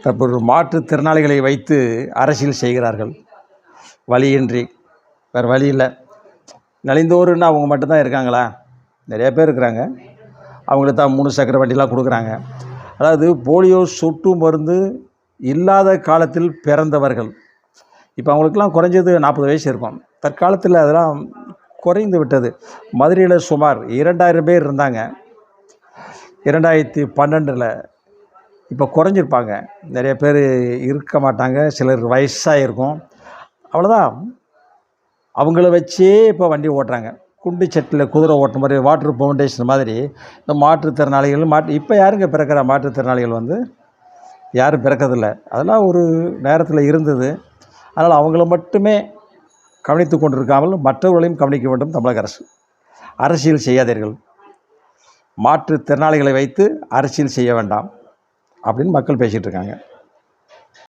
தற்போது மாற்றுத்திறனாளிகளை வைத்து அரசியல் செய்கிறார்கள். வழியின்றி, வேறு வழி இல்லை. நலிந்தோருன்னு அவங்க மட்டும்தான் இருக்காங்களா? நிறைய பேர் இருக்கிறாங்க. அவங்களுக்கு தான் 3 சக்கர வண்டிலாம் கொடுக்குறாங்க. அதாவது போலியோ சொட்டு மருந்து இல்லாத காலத்தில் பிறந்தவர்கள், இப்போ அவங்களுக்கெல்லாம் குறைஞ்சது 40 வயசு இருக்கும். தற்காலத்தில் அதெல்லாம் குறைந்து விட்டது. மதுரையில் சுமார் 2000 பேர் இருந்தாங்க 2012. இப்போ குறைஞ்சிருப்பாங்க. நிறைய பேர் இருக்க மாட்டாங்க. சிலர் வயசாக இருக்கும். அவ்வளோதான். அவங்கள வச்சே இப்போ வண்டி ஓட்டுறாங்க. குண்டு சட்டில் குதிரை ஓட்டுற மாதிரி, வாட்டர் ஃபவுண்டேஷன் மாதிரி இந்த மாற்றுத்திறனாளிகள் இப்போ யாருங்க பிறக்கிற மாற்றுத்திறனாளிகள் யாரும் பிறக்கிறதில்ல. அதெல்லாம் ஒரு நேரத்தில் இருந்தது. அதனால் அவங்கள மட்டுமே கவனித்து கொண்டிருக்காமல் மற்றவர்களையும் கவனிக்க வேண்டும் தமிழக அரசு. அரசியல் செய்யாதீர்கள், மாற்றுத்திறனாளிகளை வைத்து அரசியல் செய்ய வேண்டாம் அப்படின்னு மக்கள் பேசிகிட்டு இருக்காங்க.